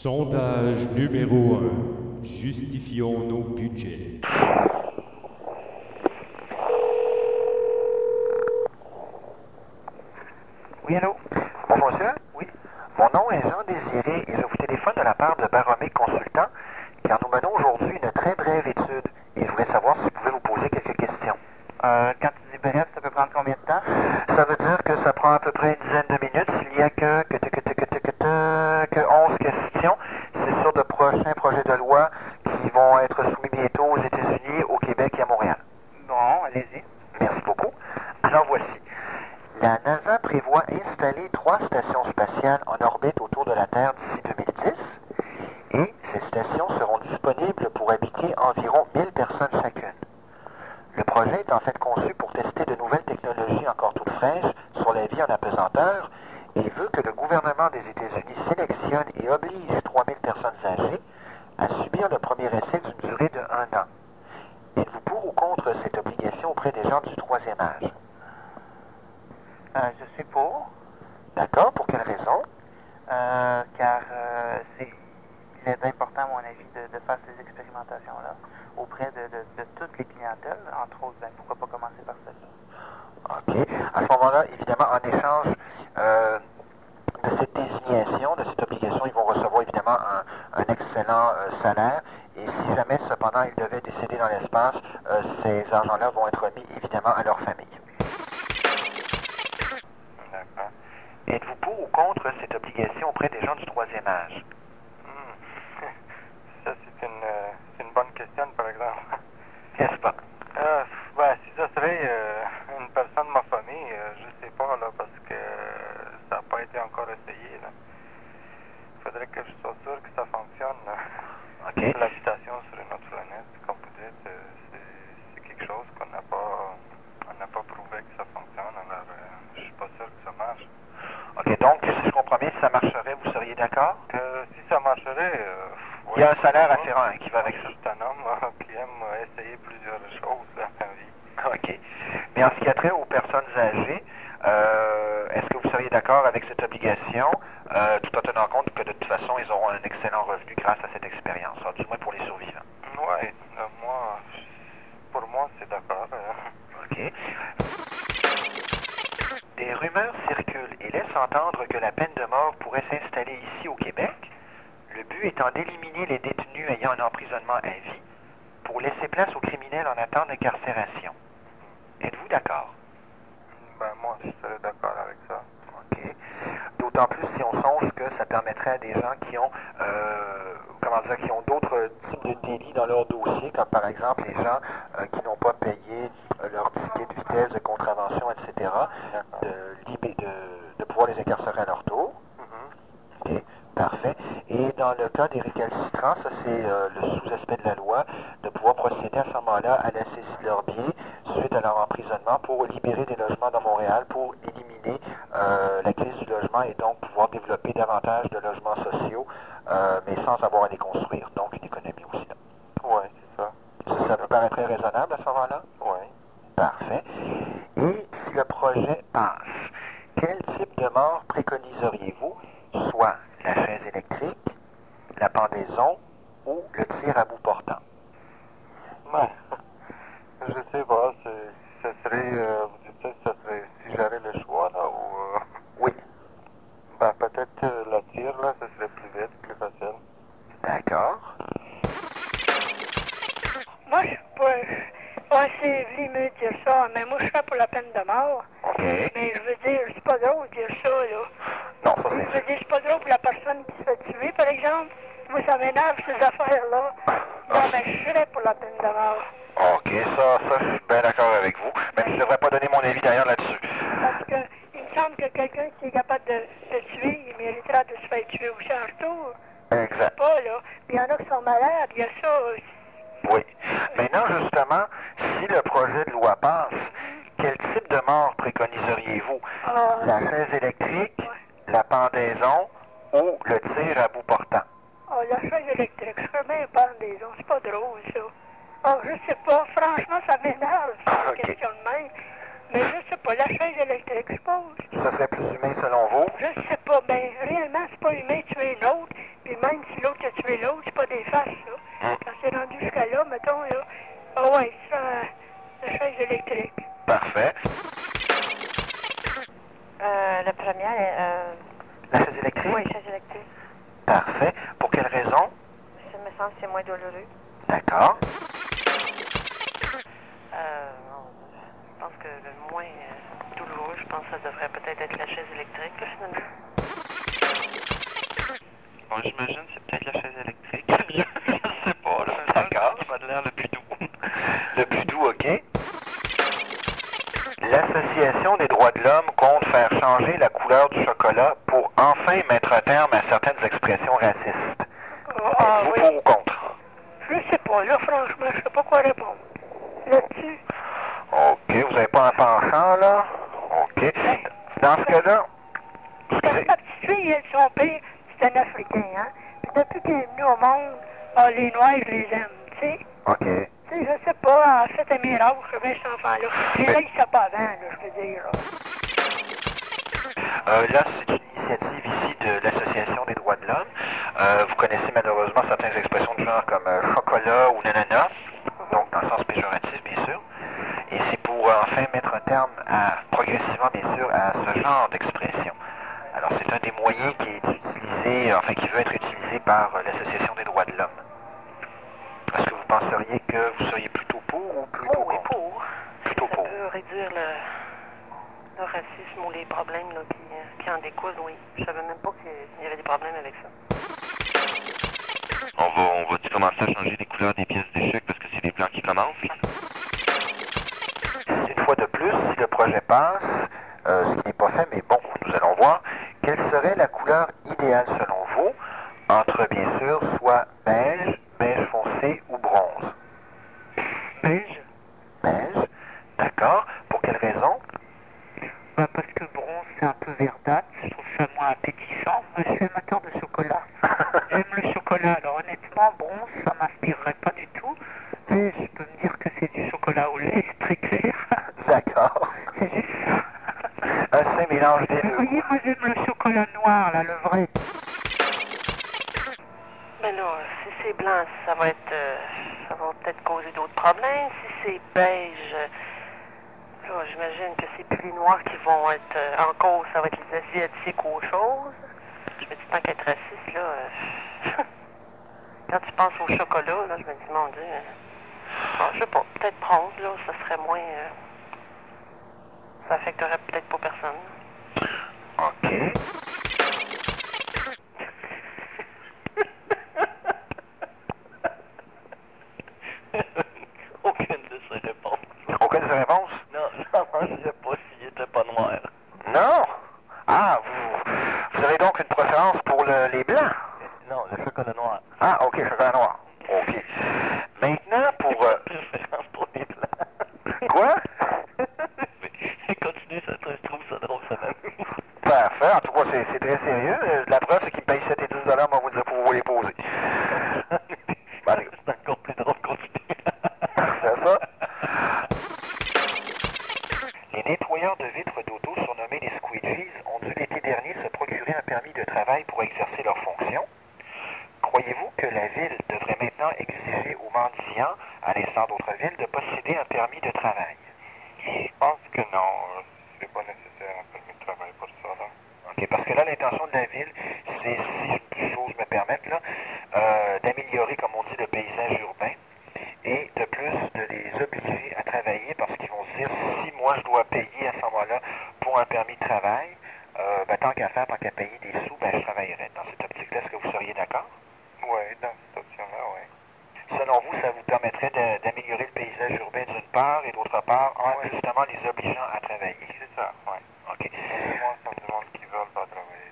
Sondage numéro 1. Justifions nos budgets. Oui, allô? Bonjour, monsieur? Oui. Mon nom est Jean Désiré et je vous téléphone de la part de Baromé Consultant, car nous menons aujourd'hui une très brève étude et je voulais savoir si je pouvais vous poser quelques questions. Quand tu dis bref, ça peut prendre combien de temps? Ça veut dire que ça prend à peu près une dizaine de minutes. Il n'y a que 11 questions. C'est sur de prochains projets de loi qui vont être soumis bientôt aux États-Unis, au Québec et à Montréal. Bon, allez-y. Merci beaucoup. Alors voici. La NASA prévoit installer 3 stations spatiales en orbite autour de la Terre d'ici 2010 et ces stations seront disponibles pour habiter environ 1000 personnes chacune. Le projet est en fait conçu pour tester de nouvelles technologies encore toutes fraîches sur la vie en apesanteur et veut que le gouvernement des États-Unis sélectionne et oblige 3000 personnes âgées à subir le premier essai d'une durée de 1 an. Êtes-vous pour ou contre cette obligation auprès des gens du troisième âge? Je suis pour. D'accord, pour quelle raison? Car il est important, à mon avis, de faire ces expérimentations-là auprès de toutes les clientèles, entre autres, pourquoi pas commencer par celle-là. OK. À ce moment-là, évidemment, en échange de cette désignation, de cette obligation, ils vont recevoir évidemment un excellent salaire. Et si jamais, cependant, ils devaient décéder dans l'espace, ces argents-là vont être remis évidemment à leur famille. D'accord. Êtes-vous pour ou contre cette obligation auprès des gens du troisième âge? Ça, c'est une bonne question, par exemple. N'est-ce pas? Si ça serait une personne de ma famille, je sais pas, là, parce que ça n'a pas été encore essayé, là. Il faudrait que je sois sûr que ça fonctionne, là. OK. L'habitation sur une autre planète, comme vous dites, c'est quelque chose qu'on n'a pas prouvé que ça fonctionne, alors je suis pas sûr que ça marche. OK, donc, si je comprends bien, si ça marcherait, vous seriez d'accord? Si ça marcherait, il y a un salaire afférent qui va avec ça. Je suis un homme qui aime essayer plusieurs choses dans ma vie. OK. Mais en ce qui a trait aux personnes âgées, est-ce que vous seriez d'accord avec cette obligation, tout en tenant compte que de toute façon, ils auront un excellent revenu grâce à cette expérience, du moins pour les survivants? Oui, pour moi, c'est d'accord. OK. Des rumeurs circulent et laissent entendre que la peine de mort pourrait s'installer ici au Québec, le but étant d'éliminer les détenus ayant un emprisonnement à vie pour laisser place aux criminels en attente d'incarcération. Êtes-vous d'accord? Moi, je serais d'accord avec ça. OK. D'autant plus si on songe que ça permettrait à des gens qui ont, qui ont d'autres types de délits dans leur dossier, comme par exemple les gens qui n'ont pas payé leur ticket de vitesse, de contravention, etc., de pouvoir les incarcérer à leur tour. OK. Parfait. Et dans le cas des récalcitrants, ça c'est le sous-aspect de la loi, de pouvoir procéder à ce moment-là à la saisie de leurs biens suite à leur emprisonnement pour libérer des logements dans Montréal, pour éliminer la crise du logement et donc pouvoir développer davantage de logements sociaux, mais sans avoir à les construire. Donc une économie aussi là. Oui, c'est ça. Ça vous paraîtrait raisonnable à ce moment-là? Oui. Parfait. Et si le projet passe, quel type de mort préconiseriez-vous? Soit la chaise électrique, la pendaison ou le tir à bout portant? Je sais pas, ça serait, vous dites ça serait, si j'avais le choix, là, ou... Oui. Peut-être la tire, là, ça serait plus vite, plus facile. D'accord. Moi, je suis pas assez venu dire ça, mais moi, je serais pour la peine de mort. OK. Mais je veux dire, c'est pas drôle de dire ça, là. Non, ça Je veux c'est... dire, c'est pas drôle pour la personne qui se fait tuer, par exemple. Moi, ça m'énerve, ces affaires-là. Non, mais je serais pour la peine de mort. OK, ça, je suis bien d'accord avec vous. Mais je ne devrais pas donner mon avis d'ailleurs là-dessus. Parce que il me semble que quelqu'un qui est capable de tuer, il méritera de se faire tuer aussi en retour. Exact. Pas, là. Puis il y en a qui sont malades, il y a ça. Oui. Maintenant, justement, si le projet de loi passe, quel type de mort préconiseriez-vous? La chaise électrique, la pendaison ou le tir à bout portant? La chaise électrique, je ferais bien pendaison, c'est pas drôle, ça. Je sais pas, franchement, ça m'énerve, cette question de même. Mais je sais pas, la chaise électrique, je pense. Ça serait plus humain selon vous? Je sais pas, mais réellement, c'est pas humain de tuer une autre. Puis même même si l'autre a tué l'autre, c'est pas des faces, là. Quand c'est rendu jusqu'à là, mettons, là, ah ouais, ça, la chaise électrique. Parfait. La première, La chaise électrique? oui, chaise électrique. Parfait. Pour quelle raison? Ça me semble que c'est moins douloureux. D'accord. Je pense que le moins douloureux, je pense que ça devrait peut-être être la chaise électrique, là, finalement. Bon, j'imagine que c'est peut-être la chaise électrique. Je sais pas, là. D'accord. Ça m'a l'air le plus doux. Le plus doux, OK. L'Association des droits de l'homme compte faire changer la couleur du chocolat pour enfin mettre un terme à certaines expressions racistes. Ah Êtes-vous oui. pour ou contre? Je sais pas, là, franchement, je sais pas quoi répondre. Là-dessus, OK, vous n'avez pas un penchant, là? OK. Dans ce cas-là, excusez. la petite fille et son père, c'est un Africain, hein. Puis depuis qu'il est venu au monde, ah, les Noirs, je les aime, tu sais. OK. Tu sais, je sais pas, en fait, un miracle, cet enfant-là. Puis là, il sait pas avant, là, je veux dire, là. Là, c'est une initiative ici de l'Association des droits de l'homme. Vous connaissez malheureusement certaines expressions de genre comme chocolat ou nanana, donc dans le sens péjoratif, bien sûr. Et c'est pour enfin mettre un terme progressivement, bien sûr, à ce genre d'expression. Alors, c'est un des moyens qui est utilisé, enfin, qui veut être utilisé par l'Association des droits de l'homme. Est-ce que vous penseriez que vous seriez plutôt pour ou plutôt Oh, oui, contre? pour. Plutôt Ça pour. peut réduire le racisme ou les problèmes là, qui en découlent, oui. Je savais même pas qu'il y avait des problèmes avec ça. On va-tu commencer à changer les couleurs des pièces d'échecs parce que c'est les blancs qui commencent? Une fois de plus, si le projet passe, ce qui n'est pas fait, mais bon, nous allons voir, quelle serait la couleur idéale selon vous, entre bien sûr soit beige, beige foncé ou bronze? Beige, Beige, d'accord. Pour quelle raison? bah parce que bronze c'est un peu verdâtre, je trouve ça moins appétissant. Moi, je suis amateur de chocolat. J'aime le chocolat, alors honnêtement, bronze ça m'inspirerait pas du tout. Et je peux me dire que c'est du chocolat au lait, c'est très clair. D'accord. C'est juste ça. Un saint mélange des Vous deux. voyez, moi j'aime le chocolat noir, là, le vrai. Mais là, si c'est blanc, ça va peut-être causer d'autres problèmes. Si c'est beige, là, j'imagine que c'est plus les noirs qui vont être en cause, ça va être les asiatiques ou autre chose. Je me dis, tant qu'être raciste, là, quand tu penses au chocolat, là, je me dis, mon Dieu, je sais pas, peut-être bronze, là, ça serait moins, ça affecterait peut-être pas personne. OK. Aucune de ces réponses. Aucune de ces réponses? Non, j'en mangerais pas s'il était pas noir. Non? Ah, vous avez donc une préférence pour les blancs? Non, le chocolat noir. Ah, OK, chocolat noir. OK. Maintenant, pour... Préférence pour les blancs. Quoi? Mais continue, je trouve ça drôle, ça même. Parfait. En tout cas, c'est très sérieux. La preuve, c'est qu'il me paye 7 et 10 $, moi, vous dire pour vous les poser. C'est encore plus drôle, continue. C'est ça? Les nettoyeurs de vitres d'auto, surnommés les squeegees, ont dû l'été dernier se procurer un permis de travail pour exercer leurs fonctions. Croyez-vous que la ville devrait maintenant exiger aux mendiants, à l'instar d'autres villes, de posséder un permis de travail? Je pense que non. C'est pas nécessaire un permis de travail pour ça, là. OK, parce que là, l'intention de la ville, c'est, si j'ose me permettre, là, d'améliorer, comme on dit, le paysage urbain et de plus de les obliger à travailler parce qu'ils vont se dire, si moi je dois payer à ce moment-là pour un permis de travail, tant qu'à faire, tant qu'à payer des sous, je travaillerais. Dans cette optique-là, est-ce que vous seriez d'accord? Oui, dans cette option-là, oui. Selon vous, ça vous permettrait d'améliorer le paysage urbain d'une part et d'autre part, en justement les obligeant à travailler? C'est ça, oui. OK. Moi, c'est du monde qui veulent pas travailler.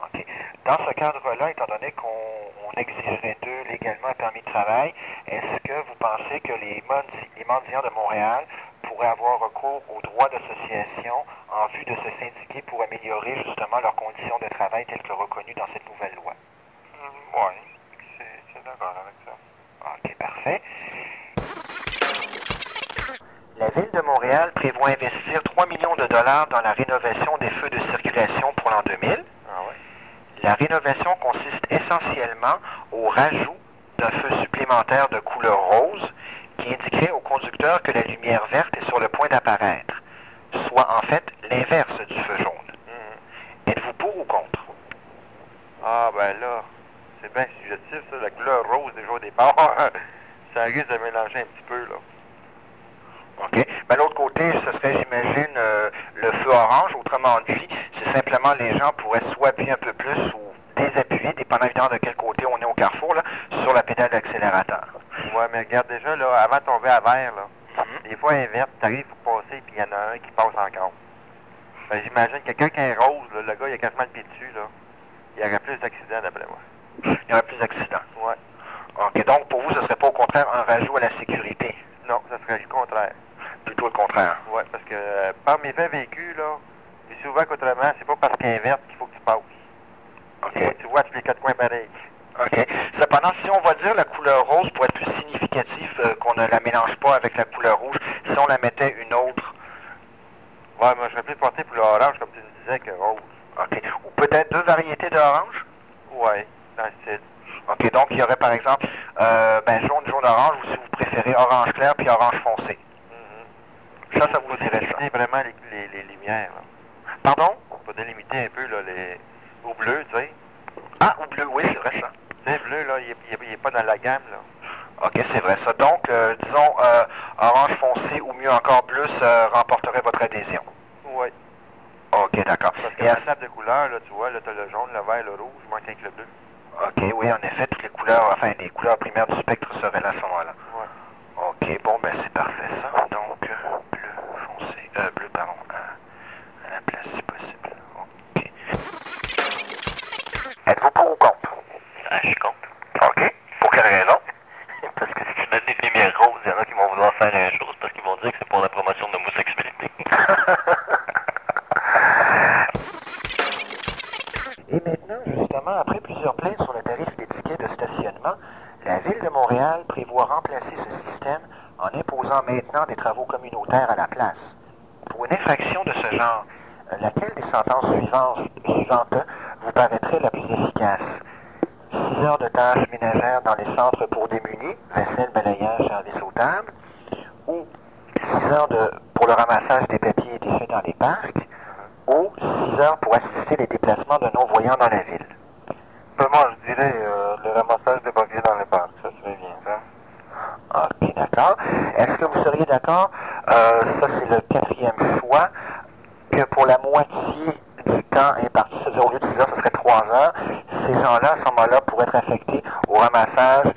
OK. Dans ce cadre-là, étant donné qu'on exigerait d'eux légalement un permis de travail, est-ce que vous pensez que les mendiants de Montréal pourraient avoir recours aux droits d'association en vue de se syndiquer pour améliorer justement leurs conditions de travail telles que reconnues dans cette nouvelle loi? Oui, c'est d'accord avec ça. OK, parfait. La Ville de Montréal prévoit investir 3 millions de dollars dans la rénovation des feux de circulation pour l'an 2000. Ah ouais? La rénovation consiste essentiellement au rajout d'un feu supplémentaire de couleur rose qui indiquerait au conducteur que la lumière verte est sur le point d'apparaître, soit en fait l'inverse du feu jaune. Êtes-vous pour ou contre? Ah, ben là, c'est bien suggestif, ça, la couleur rose déjà au départ. Ça risque de mélanger un petit peu, là. OK. Ben, l'autre côté, ce serait, j'imagine, le feu orange. Autrement dit, c'est simplement les gens pourraient soit appuyer un peu plus ou désappuyer, dépendant évidemment de quel côté on est au carrefour, là, sur la pédale d'accélérateur. Ouais, mais regarde déjà, là, avant de tomber à vert, là, des fois, elle est verte, t'arrives pour passer, puis il y en a un qui passe encore. Ben, j'imagine que quelqu'un qui est rose, là, le gars, il a quasiment le pied dessus, là. Il y aurait plus d'accidents, d'après moi. Il y aurait plus d'accidents. Ouais. OK. Donc, pour vous, ce serait pas au contraire un rajout à la sécurité? Non, ça serait le contraire. Plutôt le contraire. Ouais, parce que par mes faits vécus, là, c'est souvent qu'autrement, c'est pas parce qu'elle est verte qu'il faut que tu passes. OK. Tu vois, tous les quatre coins pareils. OK. Cependant, si on va dire la couleur rose pour être plus significatif qu'on ne la mélange pas avec la couleur rouge, si on la mettait une autre... Ouais, moi, je serais plus porté pour l'orange, comme tu me disais, que rose. OK. Ou peut-être deux variétés d'orange? Ouais, dans le style. OK. Donc, il y aurait, par exemple, jaune, jaune-orange, ou si vous préférez orange clair puis orange foncé. Ça vous dirait ça. Délimiter vraiment les lumières, là. Pardon? Faut délimiter un peu, là, au bleu, tu sais. Ah, au bleu, oui, c'est vrai ça. Tu sais, bleu, là, il est pas dans la gamme, là. OK, c'est vrai ça. Donc, disons, orange foncé ou mieux encore bleu, ça remporterait votre adhésion. Oui. OK, d'accord. Parce que la table de couleurs, là, tu vois, là, t'as le jaune, le vert, le rouge, moins qu'avec le bleu. OK, oui, en effet, toutes les couleurs, enfin, les couleurs primaires du spectre seraient là à ce moment-là. Ouais. OK, bon, ben c'est parfait ça. Donc, bleu foncé, bleu, pardon, à la place si possible. OK. Êtes-vous pour ou contre? Ah, je suis contre. OK. Pour quelle raison? Parce que si tu mets des lumières roses, il y en a qui vont vouloir faire une chose parce qu'ils vont dire que c'est pour la promotion de l'homosexualité. Et maintenant, justement, après plusieurs plaintes sur le tarif des tickets de stationnement, la Ville de Montréal prévoit remplacer ce système en imposant maintenant des travaux communautaires à la place. Pour une infraction de ce genre, laquelle des sentences suivantes vous paraîtrait la plus efficace? 6 heures de tâches ménagères dans les centres pour démunis, vaisselle, balayage, service aux tables, ou 6 heures pour le ramassage des papiers et déchets dans les parcs, ou 6 heures pour assister les déplacements de non-voyants dans la ville. Moi, je dirais le ramassage des papiers dans les parcs, ça serait bien, ça. OK, d'accord. Est-ce que vous seriez d'accord, ça c'est le quatrième choix, que pour la moitié du temps imparti, c'est-à-dire au lieu de 6 heures, ce serait 3 heures, ces gens-là, à ce moment-là, pourraient être affectés au ramassage